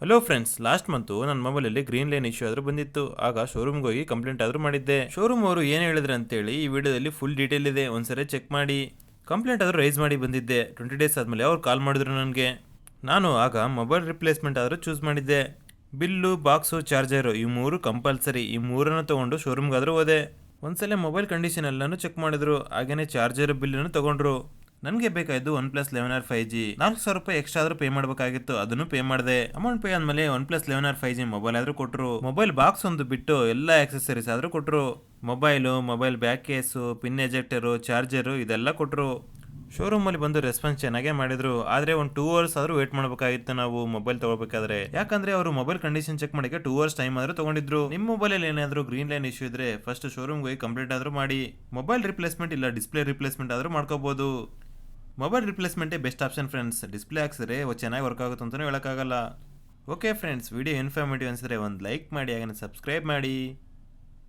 Hello friends, last month ನನ್ನ ಮೊಬೈಲಲ್ಲಿ green line issue ಆದರೂ ಬಂದಿತ್ತು. ಆಗ ಶೋರೂಮ್ಗೆ ಹೋಗಿ ಕಂಪ್ಲೇಂಟ್ ಆದರೂ ಮಾಡಿದ್ದೆ. ಶೋರೂಮ್ ಅವರು ಏನು ಹೇಳಿದ್ರು ಅಂತೇಳಿ ಈ ವಿಡಿಯೋದಲ್ಲಿ ಫುಲ್ ಡೀಟೇಲ್ ಇದೆ, ಒಂದ್ಸರಿ ಚೆಕ್ ಮಾಡಿ. ಕಂಪ್ಲೇಂಟ್ ಆದರೂ ರೈಸ್ ಮಾಡಿ ಬಂದಿದ್ದೆ. 20 ಡೇಸ್ ಆದಮೇಲೆ ಅವ್ರು ಕಾಲ್ ಮಾಡಿದ್ರು ನನಗೆ. ನಾನು ಆಗ ಮೊಬೈಲ್ ರಿಪ್ಲೇಸ್ಮೆಂಟ್ ಆದರೂ ಚೂಸ್ ಮಾಡಿದ್ದೆ. ಬಿಲ್ಲು, ಬಾಕ್ಸು, ಚಾರ್ಜರು ಈ ಮೂರು ಕಂಪಲ್ಸರಿ. ಈ ಮೂರನ್ನು ತೊಗೊಂಡು ಶೋರೂಮ್ಗಾದರೂ ಹೋದೆ. ಒಂದ್ಸಲ ಮೊಬೈಲ್ ಕಂಡೀಷನ್ ಎಲ್ಲನೂ ಚೆಕ್ ಮಾಡಿದ್ರು. ಹಾಗೇನೆ ಚಾರ್ಜರ್ ಬಿಲ್ಲನ್ನು ತೊಗೊಂಡ್ರು. ನನಗೆ ಬೇಕಾಯ್ತು OnePlus 11R 5G. 4,000 ರೂಪಾಯಿ ಎಕ್ಸ್ಟ್ರಾ ಆದರೂ ಪೇ ಮಾಡಬೇಕಾಗಿತ್ತು, ಅದನ್ನು ಪೇ ಮಾಡಿದೆ. ಅಮೌಂಟ್ ಪೇ ಆದಮೇಲೆ OnePlus 11R 5G ಮೊಬೈಲ್ ಆದರೂ ಕೊಟ್ಟರು. ಮೊಬೈಲ್ ಬಾಕ್ಸ್ ಒಂದು ಬಿಟ್ಟು ಎಲ್ಲ ಆಕ್ಸೆಸರೀಸ್ ಆದರೂ ಕೊಟ್ಟರು. Mobile back case, pin ejector, charger ಇದೆಲ್ಲ ಕೊಟ್ಟರು. ಶೋರೂಮಲ್ಲಿ ಬಂದು ರೆಸ್ಪಾನ್ಸ್ ಚೆನ್ನಾಗೇ ಮಾಡಿದ್ರು. ಆದರೆ ಒಂದು 2 ಅವರ್ಸ್ ಆದರೂ ವೇಟ್ ಮಾಡಬೇಕಾಗಿತ್ತು ನಾವು ಮೊಬೈಲ್ ತಗೋಬೇಕಾದ್ರೆ. ಯಾಕಂದ್ರೆ ಅವರು ಮೊಬೈಲ್ ಕಂಡೀಷನ್ ಚೆಕ್ ಮಾಡೋಕ್ಕೆ 2 ಅವರ್ಸ್ ಟೈಮ್ ಆದರೂ ತಗೊಂಡಿದ್ರು. ನಿಮ್ಮ ಮೊಬೈಲಲ್ಲಿ ಏನಾದರೂ ಗ್ರೀನ್ ಲೈನ್ ಇಶ್ಯೂ ಇದ್ರೆ ಫಸ್ಟ್ ಶೋರೂಮ್ಗೆ ಹೋಗಿ ಕಂಪ್ಲೇಂಟ್ ಆದರೂ ಮಾಡಿ. ಮೊಬೈಲ್ ರಿಪ್ಲೇಸ್ಮೆಂಟ್ ಇಲ್ಲ ಡಿಸ್ಪ್ಲೇ ರಿಪ್ಲೇಸ್ಮೆಂಟ್ ಆದರೂ ಮಾಡ್ಕೋಬಹುದು. ಮೊಬೈಲ್ ರಿಪ್ಲೇಸ್ಮೆಂಟೇ ಬೆಸ್ಟ್ ಆಪ್ಷನ್ ಫ್ರೆಂಡ್ಸ್. ಡಿಸ್ಪ್ಲೇ ಹಾಕ್ಸಿದ್ರೆ ಚೆನ್ನಾಗಿ ವರ್ಕ್ ಆಗುತ್ತೆ ಅಂತಲೂ ಹೇಳೋಕ್ಕಾಗಲ್ಲ. ಓಕೆ ಫ್ರೆಂಡ್ಸ್, ವಿಡಿಯೋ ಇನ್ಫಾರ್ಮೇಟಿವ್ ಅನಿಸಿದ್ರೆ ಒಂದು ಲೈಕ್ ಮಾಡಿ, ಹಾಗೆ ಸಬ್ಸ್ಕ್ರೈಬ್ ಮಾಡಿ.